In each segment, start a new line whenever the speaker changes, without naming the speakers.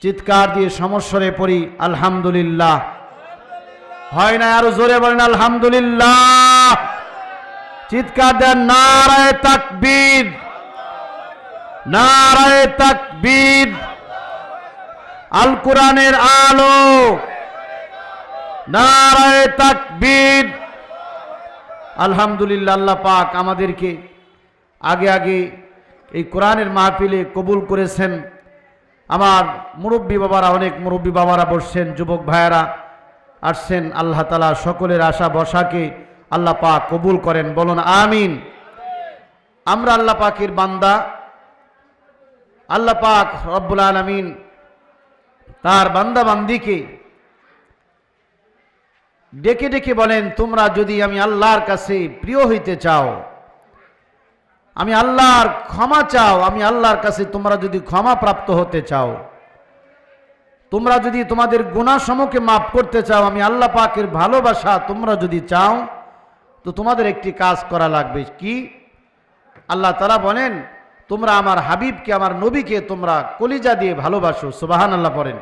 চিৎকার দিয়ে সমস্বরে পড়ি আলহামদুলিল্লাহ। হয় না? আরো জোরে বলেন আলহামদুলিল্লাহ। চিৎকার দেন নারায়ে তাকবীর, নারায়ে তাকবীর। আল কোরআনের আলো, নারায়ে তাকবীর। আলহামদুলিল্লাহ, আল্লাহ পাক আমাদেরকে আগে আগে এই কোরআনের মাহফিলে কবুল করেছেন। আমার মুরব্বী বাবারা, অনেক মুরব্বী বাবারা বসছেন, যুবক ভাইয়েরা আসছেন। আল্লাহ তাআলা সকলের আশা বসাকে আল্লাহ পাক কবুল করেন, বলুন আমিন। আমরা আল্লাহ পাকের বান্দা। আল্লাহ পাক রব্বুল আলামিন তার বান্দা বান্দিকে ডেকে ডেকে বলেন, তোমরা যদি আমি আল্লাহর কাছে প্রিয় হইতে চাও, আমি আল্লাহর ক্ষমা চাও, আমি আল্লাহর কাছে তোমরা যদি ক্ষমা প্রাপ্ত হতে চাও, তোমরা যদি তোমাদের গুনাহসমূহকে মাফ করতে চাও, আমি আল্লাহ পাকের ভালোবাসা তোমরা যদি চাও, তো তোমাদের একটি কাজ করা লাগবে। কি? আল্লাহ তাআলা বলেন, তোমরা আমার হাবিবকে, আমার নবীকে তোমরা কলিজা দিয়ে ভালোবাসো। সুবহানাল্লাহ পড়েন।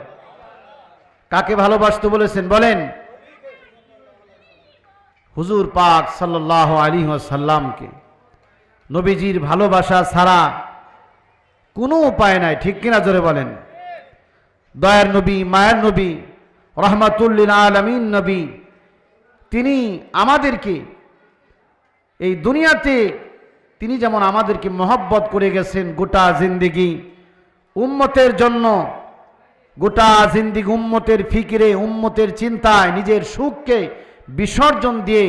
কাকে ভালোবাসতে বলেছেন বলেন? হুজুর পাক সাল্লাল্লাহু আলাইহি ওয়াসাল্লামকে। নবীজির ভালোবাসা ছাড়া কোনো উপায় নাই, ঠিক কিনা জোরে বলেন? দয়ার নবী, মায়ের নবী, রহমাতুল লিল আলামিন নবী, তিনি আমাদেরকে এই দুনিয়াতে তিনি যেমন আমাদেরকে মহব্বত করে গেছেন, গোটা জিন্দেগি উম্মতের জন্য, গোটা জিন্দেগি উম্মতের ফিকিরে, উম্মতের চিন্তায় নিজের সুখকে বিসর্জন দিয়ে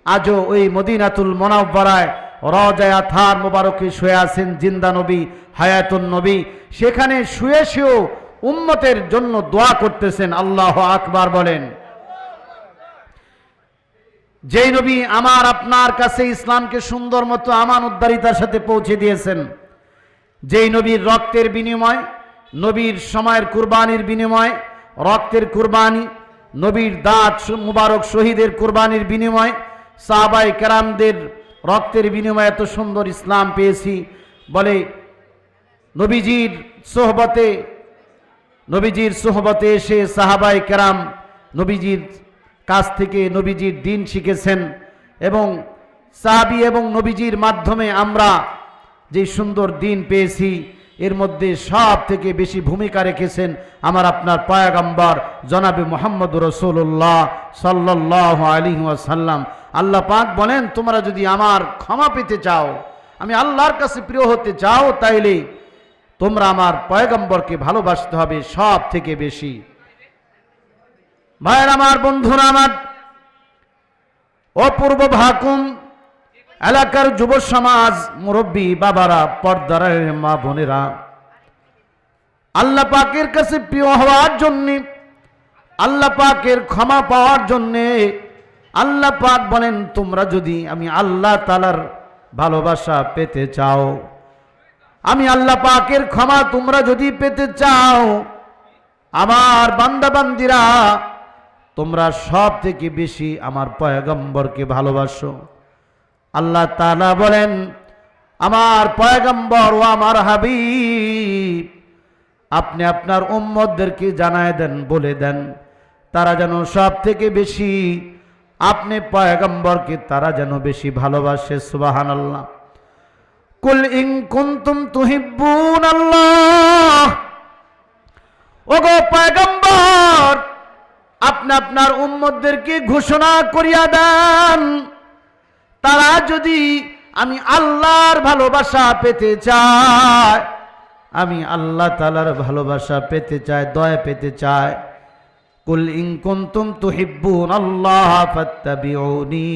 আজও ওই মদিনাতুল মুনাওয়ারায় রওজায়ে আতহার মোবারকে শুয়ে আছেন জিন্দা নবী, হায়াতুন নবী। সেখানে শুয়ে শুয়েও উম্মতের জন্য দোয়া করতেছেন। আল্লাহু আকবার বলেন। যেই নবী আমার আপনার কাছে ইসলামকে সুন্দর মতো আমানতদারিতার সাথে পৌঁছে দিয়েছেন, যেই নবীর রক্তের বিনিময়, নবীর সময়ের কুরবানির বিনিময়, রক্তের কুরবানি, নবীর দাঁত মুবারক শহীদের কুরবানির বিনিময়, সাহাবায়ে কেরামদের রক্তের বিনিময়ে এত সুন্দর ইসলাম পেয়েছি। বলে নবীজির সোহবতে এসে সাহাবায়ে কেরাম নবীজির কাছ থেকে নবীজির দিন শিখেছেন, এবং সাহাবী এবং নবীজির মাধ্যমে আমরা যে সুন্দর দিন পেয়েছি, এর মধ্যে সব থেকে বেশি ভূমিকা রেখেছেন আমার আপনার পয়গম্বর জনাবে মুহাম্মদুর রাসূলুল্লাহ সাল্লাল্লাহু আলাইহি ওয়াসাল্লাম। আল্লাহ পাক বলেন, তোমরা যদি আমার ক্ষমা পেতে চাও, আমি আল্লাহর কাছে প্রিয় হতে চাও, তাইলে তোমরা আমার পয়গম্বরকে ভালোবাসতে হবে সব থেকে বেশি। ভাইয়ের আমার, বন্ধুরা আমার, অপূর্ব ভাকুম এলাকার যুব সমাজ, মুরব্বী বাবারা, পর্দার মা বোনেরা, আল্লাহ পাকের কাছে প্রিয় হওয়ার জন্যে, আল্লাহ পাকের ক্ষমা পাওয়ার জন্যে আল্লাহ পাক বলেন, তোমরা যদি আমি আল্লাহ তাআলার ভালোবাসা পেতে চাও, আমি আল্লাহ পাকের ক্ষমা তোমরা যদি পেতে চাও, আমার বান্দা বান্দিরা তোমরা সব থেকে বেশি আমার পয়গম্বরকে ভালোবাসো। আল্লাহ তাআলা বলেন, আমার পয়গম্বর ও আমার হাবিব, আপনি আপনার উম্মতদেরকে জানায় দেন, বলে দেন, তারা যেন সব থেকে বেশি আপনি পয়গম্বরকে তারা যেন বেশি ভালোবাসে। সুবহানাল্লাহ। কুল ইন কুনতুম তুহিব্বুনাল্লাহ, ওগো পয়গম্বর, আপনি আপনার উম্মতদেরকে ঘোষণা করিয়া দেন, তারা যদি আমি আল্লাহর ভালোবাসা পেতে চায়, আমি আল্লাহ তাআলার ভালোবাসা পেতে চায়, দয়া পেতে চায়, কুল ইন কুনতুম তুহিব্বুনাল্লাহ ফাত্তাবিউনি,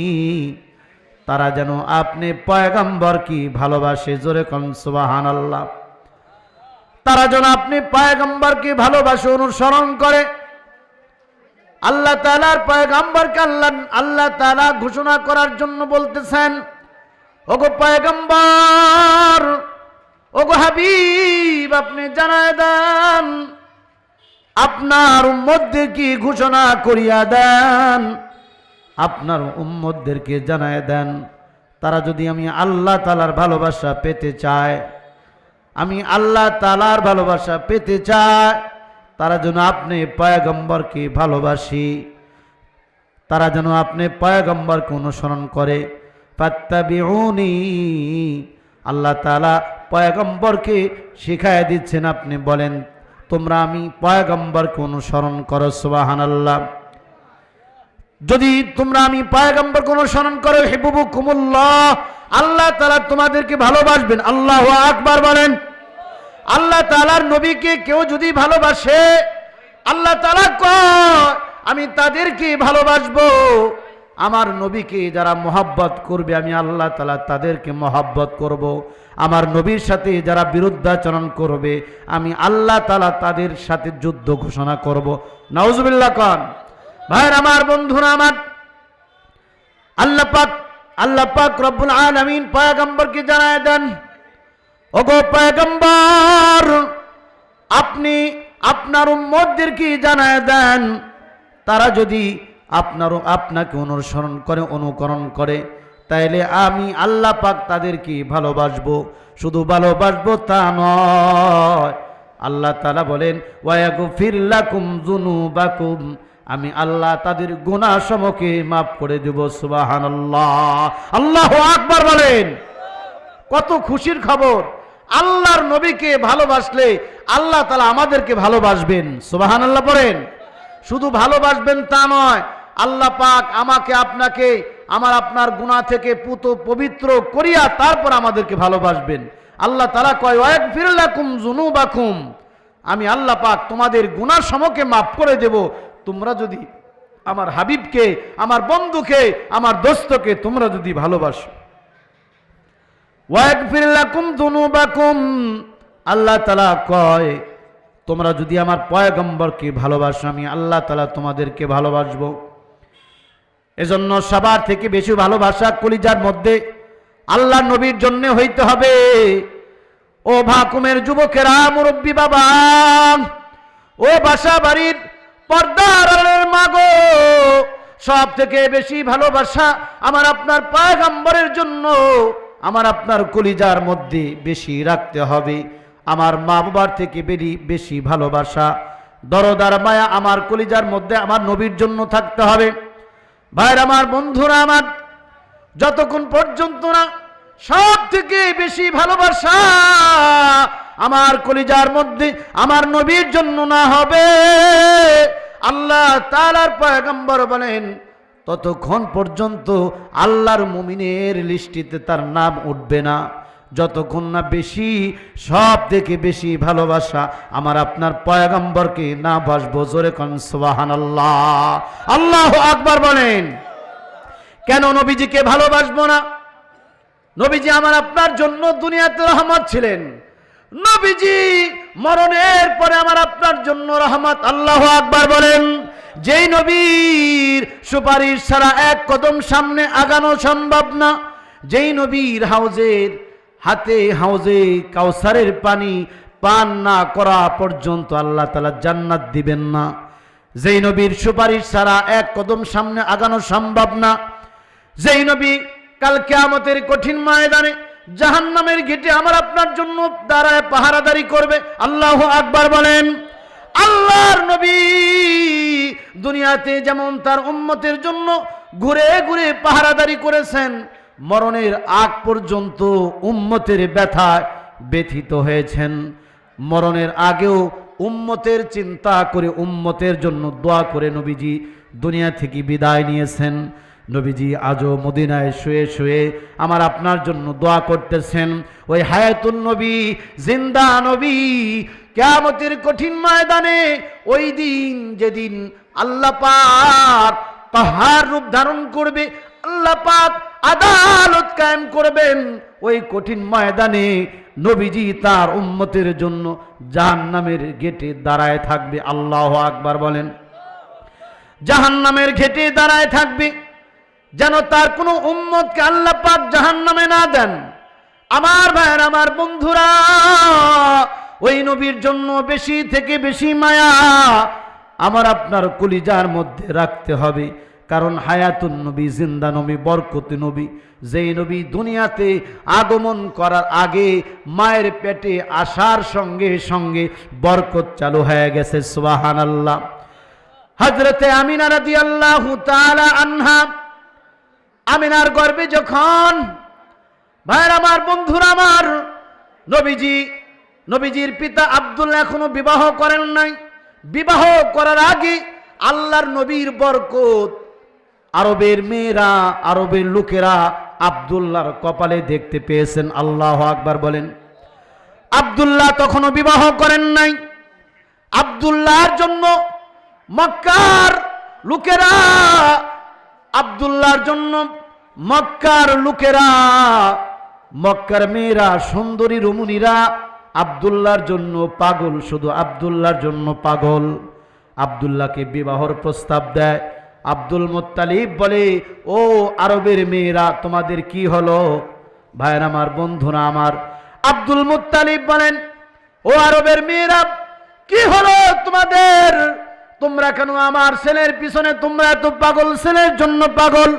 তারা যেন আপনি পয়গম্বর কি ভালোবাসে। জোরে কোন সুবহানাল্লাহ। তারা যেন আপনি পয়গম্বরকে ভালোবাসে, অনুসরণ করে। আল্লাহ তাআলার পয়গম্বরকে আল্লাহ তাআলা ঘোষণা করার জন্য বলতেছেন, ওগো পয়গম্বর, ওগো হাবিব, আপনি জানায় দেন, আপনার উম্মতদেরকে ঘোষণা করিয়া দেন, আপনার উম্মতদেরকে জানায় দেন, তারা যদি আমি আল্লাহ তাআলার ভালোবাসা পেতে চায়, আমি আল্লাহ তাআলার ভালোবাসা পেতে চায়, তারা যেন আপনি পয়গম্বরকে ভালোবাসি, তারা যেন আপনি পয়গম্বরকে অনুসরণ করে। ফাত্তাবিউনি, আল্লাহ তাআলা পয়গম্বরকে শিখায় দিচ্ছেন, আপনি বলেন তোমরা আমি পয়গম্বরকে অনুসরণ করো। সুবহানাল্লাহ। যদি তোমরা আমি পয়গম্বরকে অনুসরণ করো, হিব্বুকুমুল্লাহ, আল্লাহ তাআলা তোমাদেরকে ভালোবাসবেন। আল্লাহু আকবার বলেন। আল্লাহ তাআলার নবীকে কেউ যদি ভালোবাসে, আল্লাহ তাআলা কয় আমি তাদেরকে ভালোবাসবো। আমার নবীকে যারা মহব্বত করবে, আমি আল্লাহ তাআলা তাদেরকে মহব্বত করব। আমার নবীর সাথে যারা বিরুদ্ধাচরণ করবে, আমি আল্লাহ তাআলা তাদের সাথে যুদ্ধ ঘোষণা করব। নাউজুবিল্লাহ কোন। ভাইরা আমার, বন্ধুরা আমার, আল্লাহ পাক রব্বুল আলামিন পয়গম্বরকে জানায় দেন, ওগো পয়গম্বর, আপনি আপনার উম্মতদেরকে জানায় দেন, তারা যদি আপনাকে অনুকরণ করে, তাইলে আমি আল্লাহ পাক তাদেরকে ভালোবাসবো। শুধু ভালোবাসবো তা নয়, আল্লাহ তাআলা বলেন ওয়ায়াগফির লাকুম যুনুবাকুম, আমি আল্লাহ তাদের গুনাহ সমূহকে মাফ করে দেব। সুবহানাল্লাহ। আল্লাহু আকবার বলেন। কত খুশির খবর! আল্লাহর নবীকে ভালোবাসলে আল্লাহ তাআলা আমাদেরকে ভালোবাসবেন। সুবহানাল্লাহ বলেন। শুধু ভালোবাসবেন তা নয়, আল্লাহ পাক আমাকে আপনাকে আমার আপনার গুনাহ থেকে পবিত্র করিয়া তারপর আমাদেরকে ভালোবাসবেন। আল্লাহ তাআলা কয় ওয়াগফির লাকুম যুনুবাকুম, আমি আল্লাহ পাক তোমাদের গুনাহ সমূহকে মাফ করে দেব, তোমরা যদি আমার হাবিবকে, আমার বন্ধুকে, আমার দোস্তকে তোমরা যদি ভালোবাসো। ওয়াগফির লাকুম যুনুবাকুম, আল্লাহ তাআলা কয় তোমরা যদি আমার পয়গম্বরকে ভালোবাসো, আমি আল্লাহ তাআলা তোমাদেরকে ভালোবাসবো। এজন্য সবার থেকে বেশি ভালোবাসা কলিজার মধ্যে আল্লাহ নবীর জন্য হইতে হবে। ও ভাকুমের যুবকেরা, মুরব্বী বাবা, ও বাসা বাড়ির পর্দার আড়ালের মা গো, সব থেকে বেশি ভালোবাসা আমার আপনার পয়গম্বরের জন্য আমার আপনার কলিজার মধ্যে বেশি রাখতে হবে। আমার মা বাবার থেকে বেশি ভালোবাসা, দরদার মায়া আমার কলিজার মধ্যে আমার নবীর জন্য থাকতে হবে। ভাইরা আমার, বন্ধুরা আমার, যতক্ষণ পর্যন্ত না সব থেকে বেশি ভালোবাসা আমার কলিজার মধ্যে আমার নবীর জন্য না হবে, আল্লাহ তাআলার পয়গম্বর বলেন, ততক্ষণ পর্যন্ত আল্লাহর মুমিনের লিস্টিতে তার নাম উঠবে না। যতক্ষণ না বেশি, সব থেকে বেশি ভালোবাসা আমার আপনার পয়গম্বরকে না বাসবো। জোরে কোন সুবহানাল্লাহ। আল্লাহু আকবার বলেন। কেন নবীজিকে ভালোবাসবো না? নবীজি আমার আপনার জন্য দুনিয়াতে রহমত ছিলেন। নবীজি মরণের পরে আমার আপনার জন্য রহমত। আল্লাহু আকবার বলেন। যেই নবীর সুপারিশ ছাড়া এক কদম সামনে আগানো সম্ভব না, যেই নবীর হাউজে কাউসারের পানি পান না করা পর্যন্ত আল্লাহ তাআলা জান্নাত দিবেন না, যেই নবীর সুপারিশ ছাড়া এক কদম সামনে আগানো সম্ভব না, যেই নবী কাল কিয়ামতের কঠিন ময়দানে জাহান্নামের গেটে আমার আপনার জন্য দাঁড়ায় পাহারাদারি করবে। আল্লাহু আকবার বলেন। আল্লাহর নবী দুনিয়াতে যেমন তার উম্মতের জন্য ঘুরে ঘুরে পাহারাদারি করেছেন, মরণের আগ পর্যন্ত উম্মতের ব্যথায় ব্যথিত হয়েছেন। মরণের আগেও উম্মতের চিন্তা করে, উম্মতের জন্য দোয়া করে নবীজি দুনিয়া থেকে বিদায় নিয়েছেন। নবীজি আজও মদিনায় শুয়ে শুয়ে আমার আপনার জন্য দোয়া করতেছেন। ওই হায়াতুন নবী, জিন্দা নবী, কিয়ামতের কঠিন ময়দানে, ওই দিন যেদিন আল্লাহ পাক কাহার রূপ ধারণ করবে, আল্লাহ পাক আদালত কায়েম করবেন, ওই কঠিন ময়দানে নবীজি তার উম্মতের জন্য জাহান্নামের গেটে দাঁড়ায় থাকবে। আল্লাহু আকবার বলেন। জাহান্নামের গেটে দাঁড়ায় থাকবে যেন তার কোনো উম্মতকে আল্লাহ পাক জাহান্নামে না দেন। আমার ভাইয়ের, আমার বন্ধুরা, ওই নবীর জন্য বেশি থেকে বেশি মায়া আমার আপনার কলিজার মধ্যে রাখতে হবে। কারণ হায়াতুন নবী, জিন্দা নবী, বরকতি নবী, যেই নবী দুনিয়াতে আগমন করার আগে মায়ের পেটে আসার সঙ্গে সঙ্গে বরকত চালু হয়ে গেছে। সুবহানাল্লাহ। হযরতে আমিনা রাদিয়াল্লাহু তাআলা আনহা, আমিনার গর্ভে যখন, ভাইয়ের আমার, বন্ধুরা আমার, নবীজির পিতা আব্দুল্লাহ এখনো বিবাহ করেন নাই। বিবাহ করার আগে আল্লাহর নবীর বরকত আরবের মেয়েরা, আরবের লোকেরা আব্দুল্লাহর কপালে দেখতে পেয়েছেন। আল্লাহু আকবার বলেন। আব্দুল্লাহ তখনও বিবাহ করেন নাই। আব্দুল্লাহর জন্য মক্কার লোকেরা, আব্দুল্লাহর জন্য মক্কার লোকেরা, মক্কার মেয়েরা, সুন্দরী রমণীরা আব্দুল্লাহর জন্য পাগল, শুধু আব্দুল্লাহর জন্য পাগল। আব্দুল্লাহকে বিবাহর প্রস্তাব দেয়। আব্দুল মুত্তালিব বলে, ও আরবের মেয়েরা, তোমাদের কি হলো? ভাইয়ের আমার, বন্ধুরা আমার, আব্দুল মুত্তালিব বলেন, ও আরবের মেয়েরা, কি হলো তোমাদের? তোমরা কেন আমার ছেলের পিছনে, তোমরা এত পাগল, ছেলের জন্য পাগল?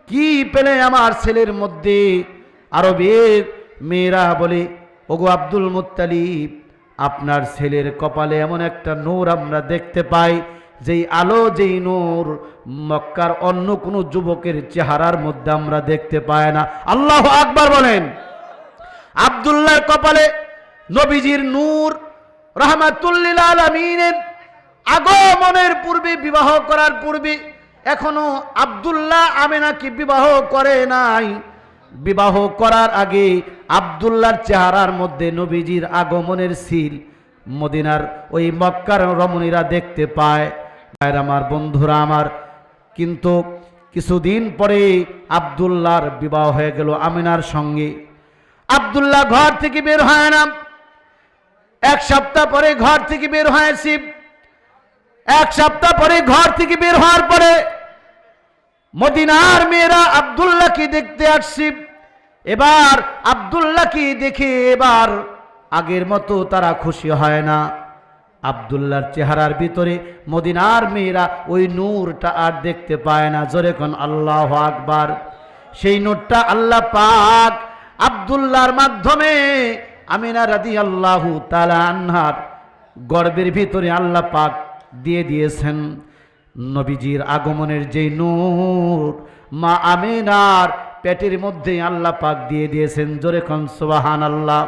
কি পেলে আমার ছেলের মধ্যে? আরবের মেয়েরা বলে, ওগো আব্দুল মুত্তালিব, আপনার ছেলের কপালে এমন একটা নূর আমরা দেখতে পাই, যেই আলো, যেই নূর মক্কার অন্য কোনো যুবকের চেহারার মধ্যে আমরা দেখতে পাই না। আল্লাহু আকবার বলেন। আব্দুল্লাহর কপালে নবীজির নূর, রাহমাতুল লিল আলামিনের আগমনের পূর্বে, বিবাহ করার পূর্বে এখনো আব্দুল্লাহ আমিনাকে বিবাহ করে নাই। বিবাহ করার আগে আব্দুল্লাহর চেহারার মধ্যে নবীজির আগমনের সিল মদিনার ওই মক্কার রমণীরা দেখতে পায়। আমার বন্ধুরা আমার, কিন্তু কিছুদিন পরে আব্দুল্লাহর বিবাহ হয়ে গেল আমিনার সঙ্গে। আব্দুল্লাহ ঘর থেকে বের হয় না। এক সপ্তাহ পরে ঘর থেকে বের হয়েছি। এক সপ্তাহ পরে ঘর থেকে বের হওয়ার পরে মদিনার মেয়েরা আব্দুল্লাহকে দেখতে আসছি। এবার আব্দুল্লাহকে দেখে এবার আগের মতো তারা খুশি হয় না। আব্দুল্লাহর চেহারার ভিতরে মদিনার মেয়েরা ওই নূরটা আর দেখতে পায় না। জোরে কোন আল্লাহু আকবার। সেই নূরটা আল্লাহ পাক আব্দুল্লাহর মাধ্যমে আমিনা রাদিয়াল্লাহু তাআলা আনহার গর্ভের ভিতরে আল্লাহ পাক দিয়ে দিয়েছেন। নবীজির আগমনের যে নূর মা আমিনার পেটের মধ্যে আল্লাহ পাক দিয়ে দিয়েছেন। জোরে কোন সুবহানাল্লাহ।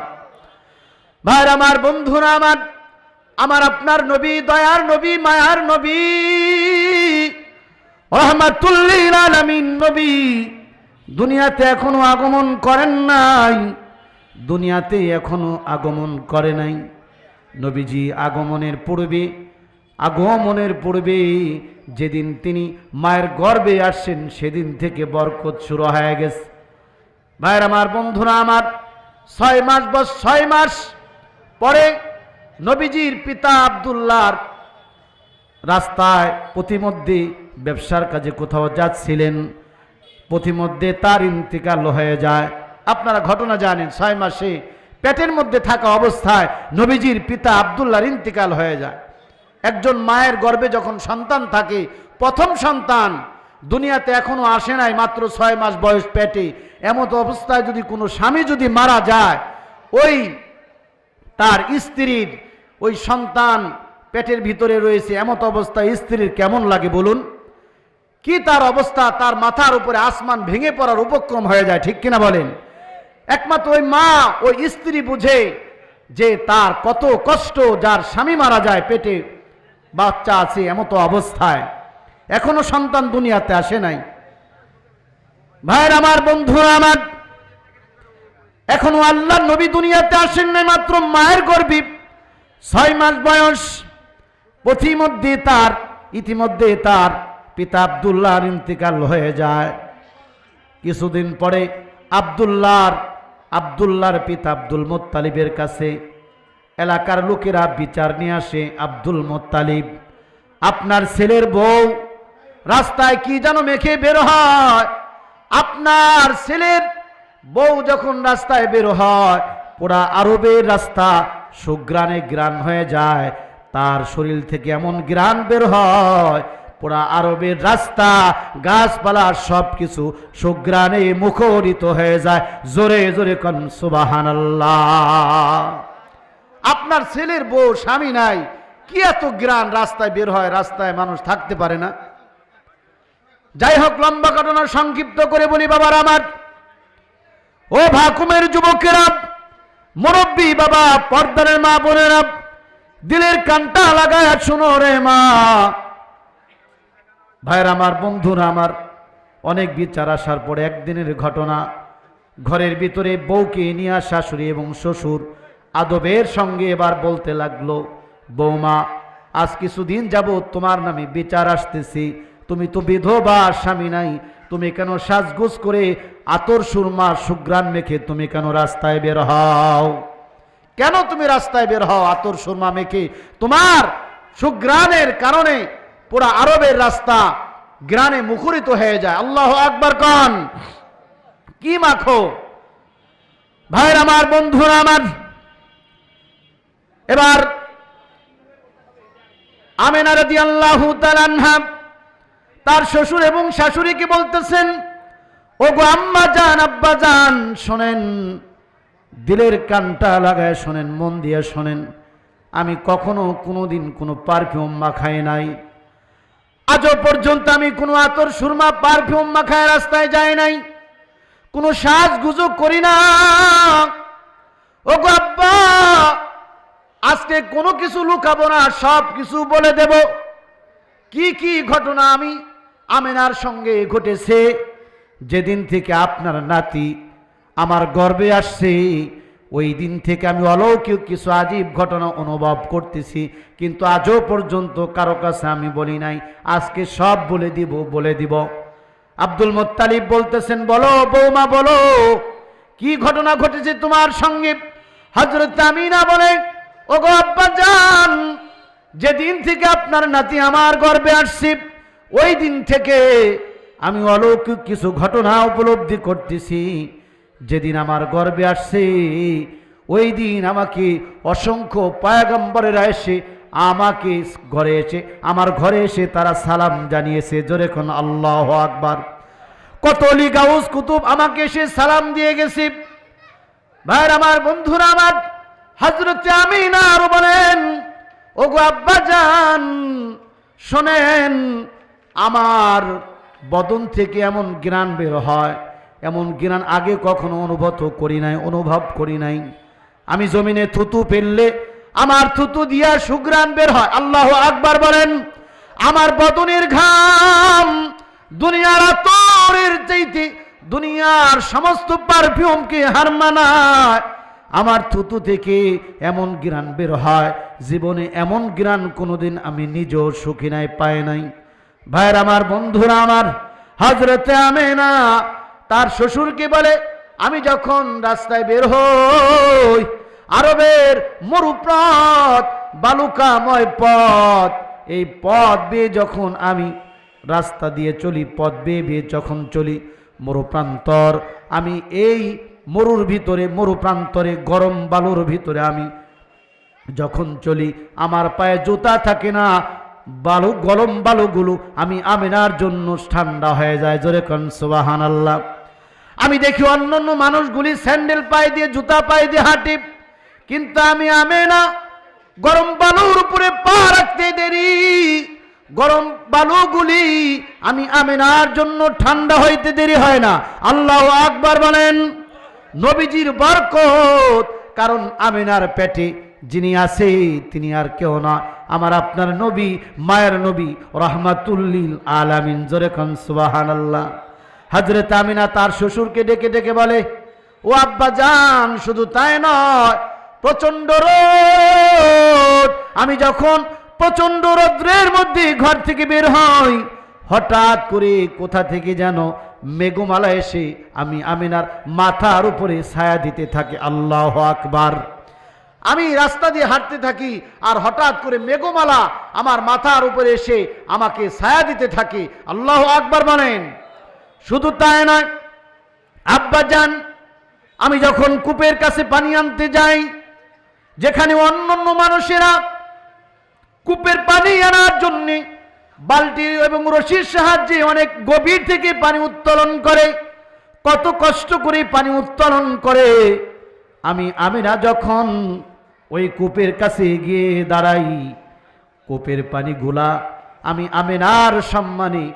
ভাই আমার, বন্ধুরা আমার, আমার আপনার নবী, দয়ার নবী, মায়ার নবী, রাহমাতুল লিল আলামিন নবী দুনিয়াতে এখনো আগমন করেন নাই। দুনিয়াতে এখনো আগমন করে নাই। নবীজি আগমনের পূর্বে যেদিন তিনি মায়ের গর্ভে আসছেন, সেদিন থেকে বরকত শুরু হয়ে গেছে। ভাইয়ের আমার, বন্ধুরা আমার, 6 মাস পরে নবীজির পিতা আব্দুল্লাহর রাস্তায় প্রতিমধ্যে ব্যবসার কাজে কোথাও যাচ্ছিলেন, প্রতিমধ্যে তার ইন্তিকাল হয়ে যায়। আপনারা ঘটনা জানেন, 6 মাসে পেটের মধ্যে থাকা অবস্থায় নবীজির পিতা আব্দুল্লাহর ইন্তিকাল হয়ে যায়। একজন মায়ের গর্ভে যখন সন্তান থাকে, প্রথম সন্তান দুনিয়াতে এখনো আসে নাই, মাত্র 6 মাস বয়স পেটে, এমত অবস্থায় যদি কোনো স্বামী যদি মারা যায়, ওই তার স্ত্রীর ওই সন্তান পেটের ভিতরে রয়েছে, এমত অবস্থায় স্ত্রীর কেমন লাগে বলুন? কি তার অবস্থা? তার মাথার উপরে আসমান ভেঙে পড়ার উপক্রম হয়ে যায়, ঠিক কিনা বলেন? একমাত্র ওই মা, ওই স্ত্রী বুঝে যে তার কত কষ্ট, যার স্বামী মারা যায়, পেটে বাচ্চা আছে, এমতো অবস্থায় এখনো সন্তান দুনিয়াতে আসে নাই। ভাইয়ের আমার, বন্ধুরা আমার, এখনো আল্লাহ নবী দুনিয়াতে আসেন নাই, মাত্র মায়ের গর্ভে 6 মাস বয়স। ইতিমধ্যে তার পিতা আব্দুল্লাহর ইন্তিকাল হয়ে যায়। কিছুদিন পরে আব্দুল্লাহর পিতা আব্দুল মুত্তালিবের কাছে এলাকার লোকেরা বিচার নিয়ে আসে। আব্দুল মুত্তালিব, আপনার ছেলের বউ রাস্তায় কি যেন মেখে বের হয়। আপনার ছেলের বউ যখন রাস্তায় বের হয়, পুরা আরবের রাস্তা সুঘ্রাণে গ্রাণ হয়ে যায়। তার শরীর থেকে এমন গ্রাণ বের হয়, পুরা আরবের রাস্তা গাছপালা সবকিছু সুঘ্রাণে মুখরিত হয়ে যায়। জোরে জোরে কোন সুবহানাল্লাহ। আপনার ছেলের বউ স্বামী নাই, কি এত ঘ্রাণ রাস্তায় বের হয়, রাস্তায় মানুষ থাকতে পারে না। যাই হোক, লম্বা ঘটনা সংক্ষিপ্ত করে বলি বাবার আমার, ও ভাকুমের যুবকেরা, মুরব্বী বাবা, পর্দার মা বোনেরা, দিলের কানটা লাগায় শুনো রে মা, ভাইয়ের আমার, বন্ধুরা আমার, অনেক বিচার আসার পরে একদিনের ঘটনা, ঘরের ভিতরে বউকে নিয়ে শাশুড়ি এবং শ্বশুর আদবের সঙ্গে এবার বলতে লাগলো, বৌমা, আজ কিছুদিন যাবত তোমার নামে বিচার আসতেছি, তুমি তো বিধবা, স্বামী নাই, তুমি কেন সাজগোজ করে আতর সুরমা সুঘ্রাণ মেখে তুমি কেন রাস্তায় বের হও? কেন তুমি রাস্তায় বের হও আতর সুরমা মেখে? তোমার সুঘ্রাণের কারণে পুরা আরবের রাস্তা গ্রানে মুখরিত হয়ে যায়। আল্লাহু আকবার কন। কি মাখো? ভাইয়ের আমার, বন্ধুরা আমার, এবার আমেনা রাদিয়াল্লাহু তাআলা আনহা তার শ্বশুর এবং শাশুড়িকে বলতেছেন, ও গো আম্মা জান, আব্বা জান, শোনেন, দিলের কানটা লাগায় শোনেন, মন দিয়ে শোনেন, আমি কখনো কোনোদিন কোনো পারফিউম মাখাই নাই, আজও পর্যন্ত আমি কোনো আতর সুরমা পারফিউম মাখায় রাস্তায় যাই নাই, কোনো সাজগুজো করি না। ও গো আব্বা, আজকে কোনো কিছু লুকাবো না, সব কিছু বলে দেব। কি কি ঘটনা আমি আমেনার সঙ্গে ঘটেছে যেদিন থেকে আপনার নাতি আমার গর্ভে আসছে, ওই দিন থেকে আমি অলৌকিক কিছু আজীব ঘটনা অনুভব করতেছি, কিন্তু আজও পর্যন্ত কারো কাছে আমি বলি নাই, আজকে সব বলে দিব। আব্দুল মুত্তালিব বলতেছেন, বলো বৌমা, বলো কি ঘটনা ঘটেছে তোমার সঙ্গে? হযরত আমিনা বলে, ও গো আব্বা জান, যেদিন থেকে আপনার নাতি আমার গর্ভে আসছে, ওই দিন থেকে আমি অলৌকিক কিছু ঘটনা উপলব্ধি করতেছি। যেদিন আমার গর্ভে আসছে, ওই দিন আমাকে অসংখ্য পয়গম্বরেরা এসে আমাকে আমার ঘরে এসে তারা সালাম জানিয়েছে। জোরে কোন আল্লাহু আকবার। কত অলি গাউস কুতুব আমাকে এসে সালাম দিয়ে গেছে। ভাইয়ের আমার, বন্ধুরা আমার, হযরত আমিনা আরো বলেন, ও গো আব্বা জান, শোনেন, আমার বদন থেকে এমন ঘ্রাণ বের হয়, এমন ঘ্রাণ আগে কখনো অনুভব করি নাই। আমি জমিনে থুতু ফেললে আমার থুতু দিয়া সুঘ্রাণ বের হয়। আল্লাহু আকবার বলেন। আমার বদনের ঘাম দুনিয়ার আতরের চাইতে দুনিয়ার সমস্ত পারফিউমকে হার মানায়। আমার থুতু থেকে এমন ঘ্রাণ বের হয়, জীবনে এমন ঘ্রাণ কোনোদিন আমি নিজেও সুখী নাই, পাই নাই। ভাইয়ের আমার, বন্ধুরা আমার, হযরতে আমেনা তার শ্বশুরকে বলে, আমি যখন রাস্তায় বের হই, আরবের মরুপথ, বালুকাময় পথ, এই পথ বেয়ে যখন আমি রাস্তা দিয়ে চলি, পথ বেয়ে যখন চলি, মরুপ্রান্তর, আমি এই মরুপ্রান্তরে গরম বালুর ভিতরে আমি যখন চলি, আমার পায়ে জুতা থাকে না, গরম বালুগুলো আমি আমিনার জন্য ঠান্ডা হয়ে যায়। জোরে কোন সুবহানাল্লাহ। আমি দেখি অন্যান্য মানুষগুলি স্যান্ডেল পায়ে দিয়ে, জুতা পায়ে দিয়ে হাঁটে, কিন্তু আমি আমিনা গরম বালুর উপরে পা রাখতে দেরি, গরম বালুগুলি আমি আমিনার জন্য ঠান্ডা হইতে দেরি হয় না। আল্লাহু আকবার বলেন। নবীজির বরকত, কারণ আমিনার পেটে যিনি আছে তিনি আর কেউ না, আমার আপনার নবী, মায়ের নবী, রাহমাতুল লিল আলামিন। জোরে কোন সুবহানাল্লাহ। হযরত আমিনা তার শ্বশুরকে ডেকে ডেকে বলে, ও আব্বা জান, শুধু তাই নয়, প্রচন্ড রোদ, আমি যখন প্রচন্ড রৌদ্রের মধ্যে ঘর থেকে বের হই, হঠাৎ করে কোথা থেকে যেন মেঘমালা এসে আমি আমিনার মাথার উপরে ছায়া দিতে থাকে। আল্লাহু আকবার। আমি রাস্তা দিয়ে হাঁটতে থাকি, আর হঠাৎ করে মেঘমালা আমার মাথার উপরে এসে আমাকে ছায়া দিতে থাকে। আল্লাহু আকবার বলেন। শুধু তাই নয় আব্বা জান, আমি যখন কূপের কাছে পানি আনতে যাই, যেখানে অন্যান্য মানুষেরা কূপের পানি আনার জন্য বালতি এবং রশির সাহায্যে অনেক গভীর থেকে পানি উত্তোলন করে, কত কষ্ট করে পানি উত্তোলন করে। আমি আমিনা যখন ওই কূপের কাছে গিয়ে দাঁড়াই, কূপের পানিগুলা আমি আমিনার সম্মানে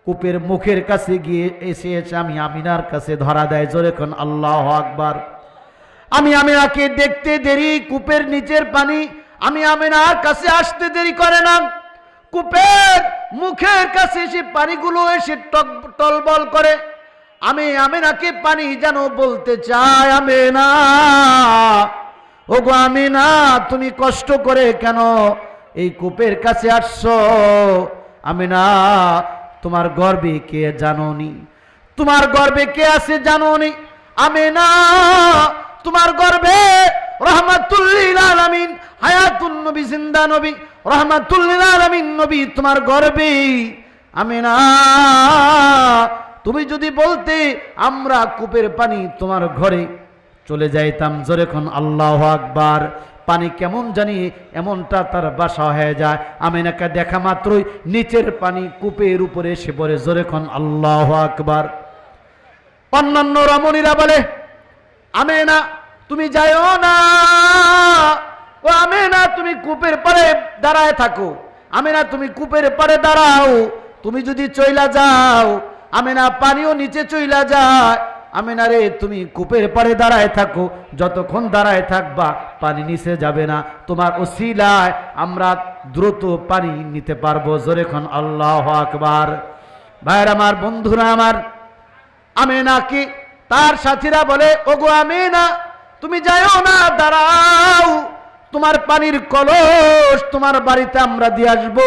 কূপের মুখের কাছে গিয়ে এসে আমি আমিনার কাছে ধরা দেয়। জোরে কোন আল্লাহু আকবার। আমি আমিনাকে দেখতে দেরি, কূপের নিচের পানি আমি আমিনার কাছে আসতে দেরি করে না। কূপের মুখের কাছে এসে পানিগুলো এসে টলবল করে। আমি আমিনাকে পানি যেন বলতে চাই, আমিনা, ওগো আমিনা, তুমি কষ্ট করে কেন এই কূপের কাছে আসছো? আমিনা, তোমার গর্বে কে জানোনি? তোমার গর্বে কে আছে জানোনি? আমিনা, তোমার গর্বে রহমাতুল লিল আলামিন হায়াতুন নবী, জিন্দা নবী, রহমাতুল লিল আলামিন নবী তোমার গর্বে। আমিনা, তুমি যদি বলতে আমরা কূপের পানি তোমার ঘরে চলে যাইতাম। জোরে কোন আল্লাহু আকবার। পানি কেমন জানি এমনটা তার বাসা হয়ে যায়। আমিনাকে দেখা মাত্রই নিচের পানি কূপের উপরে এসে পড়ে। জোরে কোন আল্লাহু আকবার। অন্যান্য রমণীরা বলে, আমিনা তুমি যাইও না, ও আমিনা তুমি কূপের পাড়ে দাঁড়ায় থাকো, আমিনা তুমি কূপের পাড়ে দাঁড়াও, তুমি যদি চইলা যাও আমিনা পানিও নিচে চইলা যায়। আমিনা রে, তুমি কূপের পাড়ে দাঁড়ায় থাকো, যতক্ষণ দাঁড়ায় থাকবা পানি নিচে যাবে না, তোমার ওসিলায় আমরা দ্রুত পানি নিতে পারবো। জোরে কোন আল্লাহু আকবার। ভাইয়ের আমার, বন্ধুরা আমার, আমিনাকে তার সাথীরা বলে, ওগো আমিনা তুমি যাইও না, দাঁড়াও, তোমার পানির কলস তোমার বাড়িতে আমরা দিয়ে আসবো।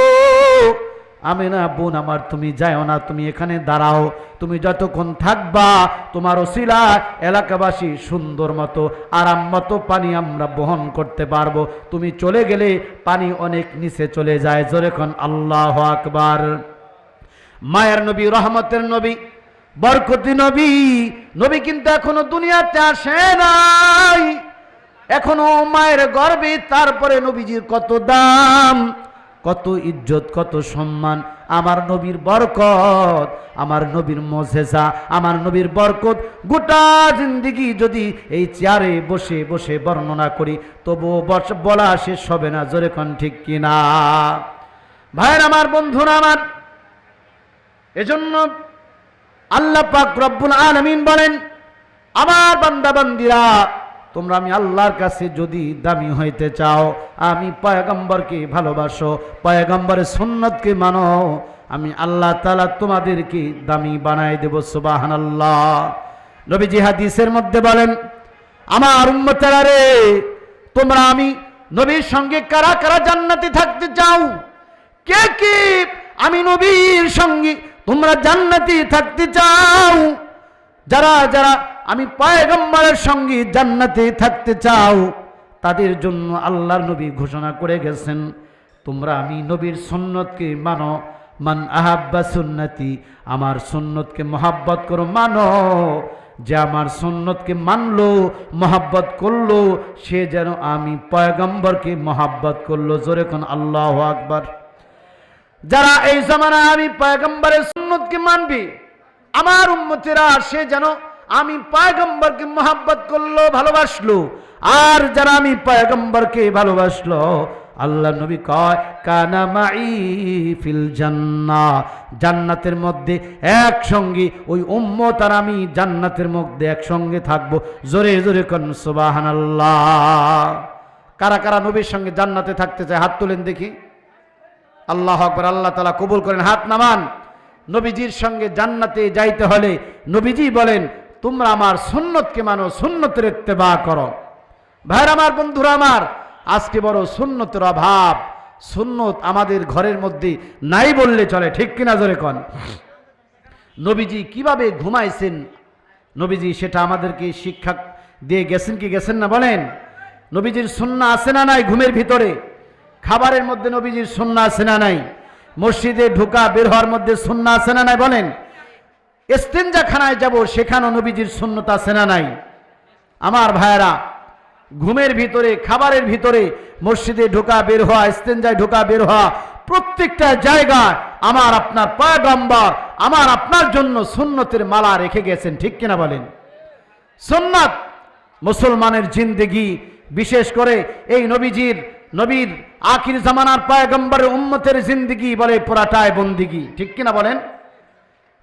আমিনা বোন আমার, তুমি যাইও না, তুমি এখানে দাঁড়াও, তুমি যতক্ষণ থাকবা তোমার ওসিলা এলাকাবাসী সুন্দর মতো আরাম মতো পানি আমরা বহন করতে পারবো, তুমি চলে গেলে পানি অনেক নিচে চলে যায়। জোরে কোন আল্লাহু আকবার। মায়ের নবী, রহমতের নবী, বরকতি নবী, নবী কিন্তু এখনো দুনিয়াতে আসে নাই, এখনো মায়ের গর্ভে। তারপরে নবীজির কত দাম, কত ইজ্জত, কত সম্মান। আমার নবীর বরকত, আমার নবীর মুজিজা, আমার নবীর বরকত গোটা জিন্দেগি যদি এই চেয়ারে বসে বসে বর্ণনা করি তবু বলা শেষ হবে না। জোরে কোন ঠিক কিনা? ভাইয়ের আমার, বন্ধুরা আমার, এজন্য আল্লাহ পাক রব্বুল আলামিন বলেন, আমার বান্দা বান্দিরা, তোমরা আমি আল্লাহর কাছে যদি দামি হইতে চাও, আমি পয়গম্বরকে ভালোবাসো, পয়গম্বরের সুন্নতকে মানো, আমি আল্লাহ তাআলা তোমাদেরকে দামি বানাই দেব। সুবহানাল্লাহ। নবীজি হাদিসের মধ্যে বলেন, আমার উম্মতেরা রে, তোমরা আমি নবীর সঙ্গে কারা কারা জান্নাতে থাকতে চাও? কে কে আমি নবীর সঙ্গে তোমরা জান্নাতে থাকতে চাও? যারা যারা আমি পয়গম্বরের সঙ্গে জান্নাতে থাকতে চাও তাদের জন্য আল্লাহর নবী ঘোষণা করে গেছেন, তোমরা আমি নবীর সুন্নতকে মানো। মান আহাব্বা সুন্নতি, আমার সুন্নতকে মহাব্বত করো, মানো। যে আমার সুন্নতকে মানলো, মহাব্বত করলো, সে যেন আমি পয়গম্বরকে মহাব্বত করলো। জোরে কোন আল্লাহু আকবার। যারা এই জামানায় আমি পয়গম্বরের সুন্নতকে মানবে, আমার উম্মতেরা, সে যেন আমি পয়গম্বরকে মহাব্বত করলো, ভালোবাসলো। আর যারা আমি পয়গম্বরকে ভালোবাসলো, আল্লাহ নবী কয়, কানা মাই ফিল জান্নাহ, জান্নাতের মধ্যে একসঙ্গে ওই উম্মত আর আমি জান্নাতের মধ্যে একসঙ্গে থাকবো। জোরে জোরে কোন সুবহানাল্লাহ। কারা কারা নবীর সঙ্গে জান্নাতে থাকতে চায়? হাত তুলেন দেখি। আল্লাহু আকবার। আল্লাহ তাআলা কবুল করেন। হাত নামান। নবীজির সঙ্গে জান্নাতে যাইতে হলে নবীজি বলেন, তোমরা আমার সুন্নতকে মানো, সুন্নতের ইত্তেবা করো। ভাইরা আমার, বন্ধুরা আমার, আজকে বড় সুন্নতের অভাব। সুন্নত আমাদের ঘরের মধ্যে নাই বললে চলে, ঠিক কিনা? জোরে কোন। নবীজি কিভাবে ঘুমাইছেন, নবীজি সেটা আমাদেরকে শিক্ষা দিয়ে গেছেন কি গেছেন না বলেন? নবীজির সুন্নাহ আছে না নাই? ঘুমের ভিতরে খাবারের মধ্যে নবীজির সুন্নাহ আছে না নাই? মসজিদে ঢোকা বের হওয়ার মধ্যে সুন্নাহ আছে না নাই বলেন? ইস্তেঞ্জা খানায় যাব, সেখানেও নবীজির সুন্নত আছে না নাই? আমার ভাইয়েরা, ঘুমের ভিতরে, খাবারের ভিতরে, মসজিদে ঢোকা বের হওয়া, ইস্তেঞ্জায় ঢোকা বের হওয়া, প্রত্যেকটা জায়গায় আমার আপনার পয়গম্বর আমার আপনার জন্য সুন্নতের মালা রেখে গেছেন, ঠিক কিনা বলেন? সুন্নাত মুসলমানের জিন্দেগি, বিশেষ করে এই নবীর আখির জামানার পয়গম্বরের উম্মতের জিন্দেগি বলে পুরাটাই বন্দিগি, ঠিক কিনা বলেন?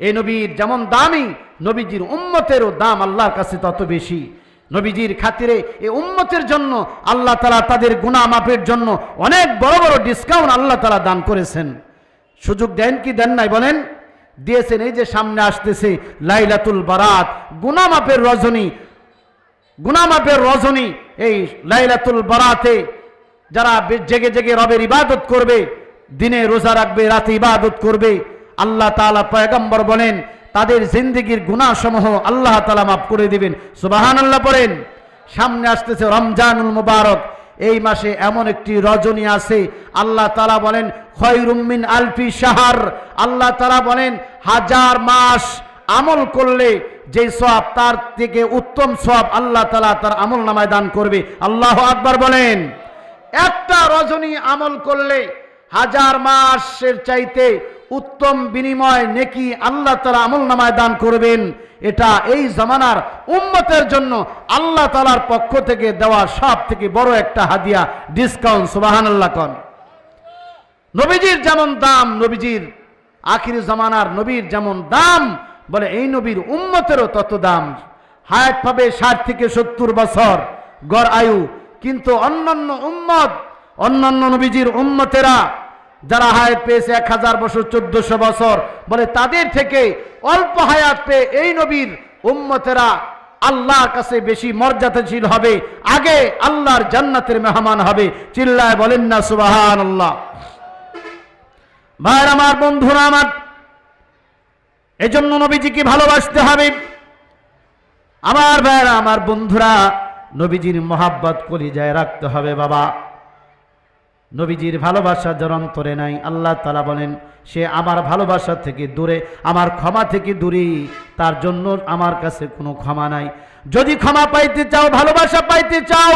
এই নবীর যেমন দামি, নবীজির উম্মতেরও দাম আল্লাহর কাছে তত বেশি। নবীজির খাতিরে এই উম্মতের জন্য আল্লাহ তাআলা তাদের গুনাহ মাফের জন্য অনেক বড় বড় ডিসকাউন্ট আল্লাহ তাআলা দান করেছেন। সুযোগ দেন কি দেন নাই বলেন? দিয়েছেন। এই যে সামনে আসতেছে লাইলাতুল বারাত, গুনাহ মাফের রজনী। এই লাইলাতুল বারাতে যারা জেগে জেগে রবের ইবাদত করবে, দিনে রোজা রাখবে, রাতে ইবাদত করবে, আল্লাহ তাআলা পয়গম্বর বলেন তাদের জিন্দেগির গুনাহ সমূহ আল্লাহ তাআলা মাফ করে দিবেন। সুবহানাল্লাহ পড়েন। সামনে আসতেছে রমজানুল মুবারক। এই মাসে এমন একটি রজনী আছে, আল্লাহ তাআলা বলেন খয়রুম মিন আলফি শাহর। আল্লাহ তাআলা বলেন 1000 মাস আমল করলে যে সওয়াব, তার থেকে উত্তম সওয়াব আল্লাহ তাআলা তার আমল নামায় দান করবে। আল্লাহু আকবার বলেন। একটা রজনী আমল করলে 1000 মাসের চাইতে উত্তম বিনিময় নেকি আল্লাহ তাআলা আমল নামায় দান করবেন। এটা এই জামানার উম্মতের জন্য আল্লাহ তাআলার পক্ষ থেকে দেওয়া সব থেকে বড় একটা হাদিয়া, ডিসকাউন্ট। সুবহানাল্লাহ কোন। নবীজির যেমন দাম, নবীজির আখির জামানার নবীর যেমন দাম, বলে এই নবীর উম্মতেরও তত দাম। হায়াত পাবে 60 থেকে 70 বছর গড় আয়ু, কিন্তু অন্যান্য নবীজির উম্মতেরা যারা হায়াত পেয়েছে 1000 বছর, 1400 বছর, বলে তাদের থেকে অল্প হায়াত পেয়ে এই নবীর উম্মতেরা আল্লাহর কাছে বেশি মর্যাদাশীল হবে, আগে আল্লাহর জান্নাতের মেহমান হবে। চিল্লায় বলেন না সুবহানাল্লাহ। ভাইরা আমার, বন্ধুরা আমার, এজন্য নবীজিকে ভালোবাসতে হবে। আমার ভাইরা আমার, বন্ধুরা, নবীজির মহাব্বত কলিজায় রাখতে হবে। বাবা, নবীজির ভালোবাসা যার অন্তরে নাই, আল্লাহ তাআলা বলেন সে আমার ভালোবাসা থেকে দূরে, আমার ক্ষমা থেকে দূরে, তার জন্য আমার কাছে কোনো ক্ষমা নাই। যদি ক্ষমা পাইতে চাও, ভালোবাসা পাইতে চাও,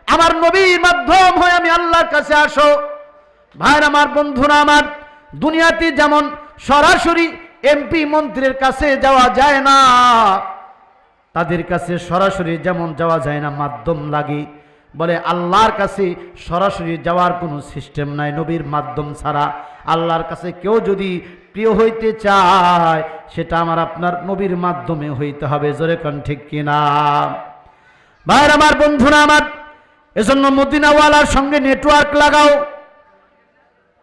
আমার নবীর মাধ্যম হয়ে আমি আল্লাহর কাছে আসো। ভাইরা আমার, বন্ধুরা আমার, দুনিয়াতে যেমন সরাসরি এমপি মন্ত্রীর কাছে যাওয়া যায় না, তাদের কাছে সরাসরি যেমন যাওয়া যায় না, মাধ্যম লাগে। বলে আল্লাহর কাছে সরাসরি যাওয়ার কোনো সিস্টেম নাই নবীর মাধ্যম ছাড়া। আল্লাহর কাছে কেউ যদি প্রিয় হইতে চায়, সেটা আমার আপনার নবীর মাধ্যমে হইতে হবে। জোরে কোন ঠিক কিনা? ভাইরা আমার, বন্ধুরা আমার, এজন্য মদিনাওয়ালার সঙ্গে নেটওয়ার্ক লাগাও।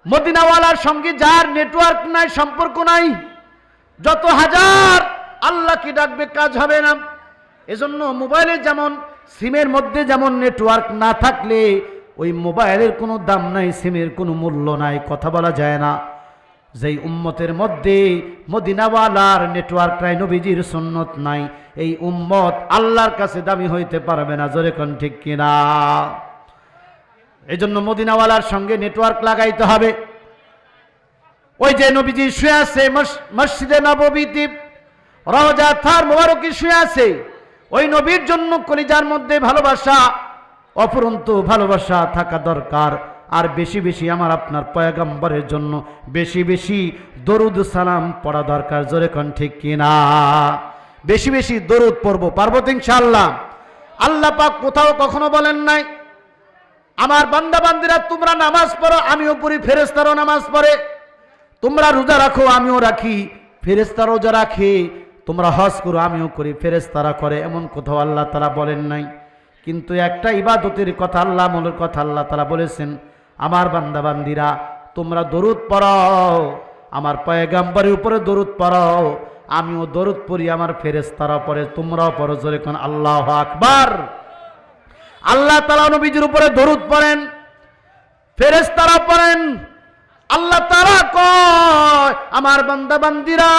মদিনাওয়ালার সঙ্গে যার নেটওয়ার্ক নাই, সম্পর্ক নাই, যত হাজার আল্লাহকে ডাকবে, কাজ হবে না। এজন্য মোবাইলে যেমন সিমের মধ্যে যেমন নেটওয়ার্ক না থাকলে ওই মোবাইলের কোনো দাম নাই, সিমের কোনো মূল্য নাই, কথা বলা যায় না। যেই উম্মতের মধ্যে মদিনাওয়ালার নেটওয়ার্ক নাই, নবীজির সুন্নত নাই, এই উম্মত আল্লাহর কাছে দামি হইতে পারবে না। জোরে কোন ঠিক কিনা? এজন্য মদিনাওয়ালার সঙ্গে নেটওয়ার্ক লাগাইতে হবে। ওই যে নবীজি শুয়ে আছে মসজিদে নববীতে, রওজা থার মোবারকে শুয়ে আছে, ওই নবীর জন্য কলিজার মধ্যে ভালোবাসা, অফুরন্ত ভালোবাসা থাকা দরকার। আর বেশি বেশি আমার আপনার পয়গম্বরের জন্য বেশি বেশি দরুদ সালাম পড়া দরকার। জোরে কোন ঠিক কিনা? বেশি বেশি দরুদ পড়বো, পারবো তো ইনশাআল্লাহ। আল্লাহ পাক কোথাও কখনো বলেন নাই আমার বান্দা বান্দিরা তোমরা নামাজ পড়ো, আমিও পড়ি, ফেরেশতারাও নামাজ পড়ে, তোমরা রোজা রাখো, আমিও রাখি, ফেরেশতা রোজা রাখে, তোমরা হজ করো, আমিও করি, ফেরেশতারা করে, এমন কোথাও আল্লাহ তাআলা বলেন নাই। কিন্তু একটা ইবাদতের কথা, আল্লাহ আমলের কথা আল্লাহ তাআলা বলেছেন, আমার বান্দা বান্দিরা তোমরা দরুদ পড়াও, আমার পয়গম্বরের উপরে দরুদ পড়াও, আমিও দরুদ পড়ি, আমার ফেরেশতারা পড়ে, তোমরাও পড়ো। জোরে কোন আল্লাহু আকবার। আল্লাহ তাআলা নবীজির উপরে দরুদ পড়েন, ফেরেশতারা পড়েন। আল্লাহ তাআলা কয় আমার বান্দা বান্দিরা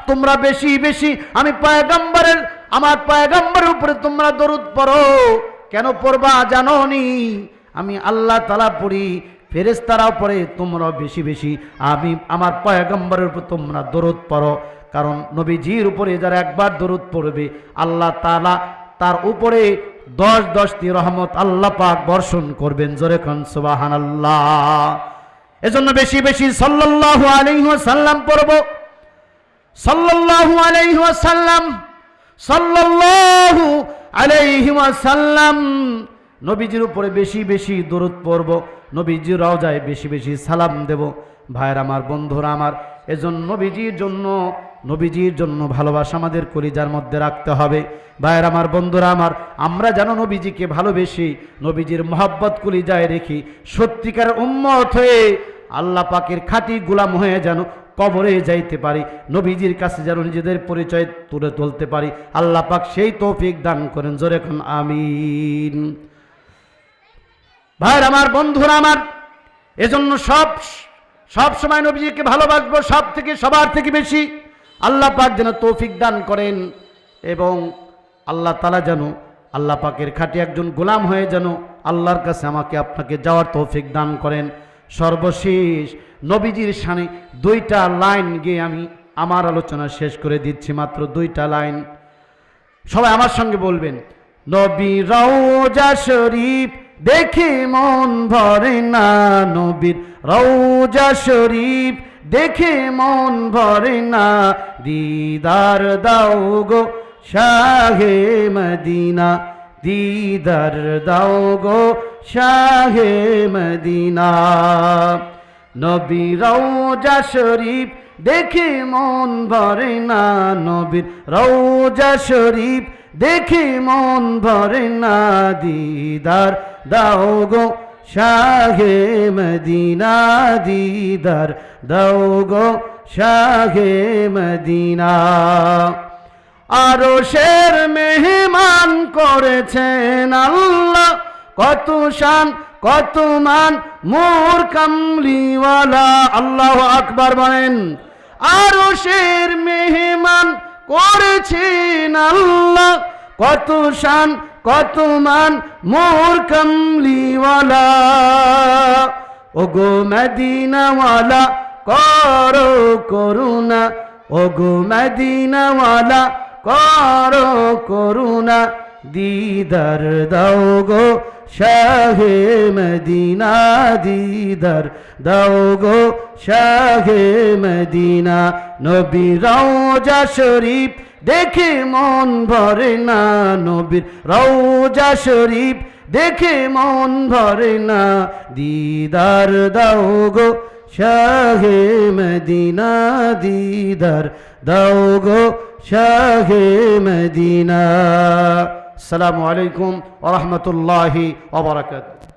তোমরা বেশি বেশি আমার পয়গম্বরের উপরে তোমরা দরুদ পড়ো। কেন পড়বা জানো নি? আমি আল্লাহ তাআলা পড়ি, ফেরেশতারাও পড়ে, তোমরা বেশি বেশি আমি আমার পয়গম্বরের উপর তোমরা দরুদ পড়ো। কারণ নবীজির উপরে যারা একবার দরুদ পড়বে, আল্লাহ তাআলা তার উপরে 10টি রহমত আল্লাহ পাক বর্ষণ করবেন। জোরে খান সুবহানাল্লাহ। এজন্য বেশি বেশি সাল্লাল্লাহু আলাইহি ওয়াসাল্লাম পড়ব। সাল্লাল্লাহু আলাইহি ওয়াসাল্লাম, সাল্লাল্লাহু আলাইহি ওয়াসাল্লাম। নবীজির উপরে বেশি বেশি দরুদ পড়ব, নবীজির রওজায় বেশি বেশি সালাম দেব। ভাইয়ের আমার, বন্ধুরা আমার, এজন্য নবীজির জন্য ভালোবাসা আমাদের কলিজার মধ্যে রাখতে হবে। ভাইয়ের আমার, বন্ধুরা আমার, আমরা যেন নবীজিকে ভালোবেসে নবীজির মহব্বত কলিজায় রেখি সত্যিকার উম্মত হয়ে আল্লাহ পাকের খাঁটি গোলাম হয়ে যেন কবরে যাইতে পারি, নবীজির কাছে যেন নিজেদের পরিচয় তুলে তুলতে পারি। আল্লাহ পাক সেই তৌফিক দান করেন। জোরে এখন আমিন। ভাইয়ের আমার, বন্ধুরা আমার, এজন্য সব সময় নবীজিকে ভালোবাসবো, সবার থেকে বেশি। আল্লাহ পাক যেন তৌফিক দান করেন এবং আল্লাহ তাআলা যেন আল্লাহ পাকের খাঁটি একজন গোলাম হয়ে যেন আল্লাহর কাছে আমাকে আপনাকে যাওয়ার তৌফিক দান করেন। সর্বশেষ নবীজির শানে 2টা লাইন গিয়ে আমি আমার আলোচনা শেষ করে দিচ্ছি। মাত্র 2টা লাইন, সবাই আমার সঙ্গে বলবেন। নবীর রওজা শরীফ দেখে মন ভরে না, নবীর রওজা শরীফ দেখে মন ভরে না, দিদার দাও গো শাহে মদিনা, দিদার দাও গো শাহে মদিনা। নবীর রওজা শরীফ দেখে মন ভরে না, নবীর রওজা শরীফ দেখে মন ভরে না, দিদার দাও গো শাহে মদিনা, দিদার দাও গো শাহে মদিনা। আরশের মেহমান করেছেন আল্লাহ, কত শান কত মান মোর কামলিওয়ালা। আল্লাহু আকবার বলেন। আরশের মেহমান করেছেন আল্লাহ, কত শান কত মান মোর কামলিওয়ালা। ওগো মদিনাওয়ালা করো করুণা, ওগো মদিনাওয়ালা করো করুণা, দিদার দাও গো শাহে মদিনা, দিদার দাও গো শাহে মদিনা। নবীর রওজা শরীফ দেখে মন ভরে না, নবীর রওজা শরীফ দেখে মন ভরে না, দিদার দাও গো শাহে মদিনা, দিদার দাও গো শাহে মদিনা। আসসালামু আলাইকুম ওয়া রাহমাতুল্লাহি ওয়া বারাকাতুহু।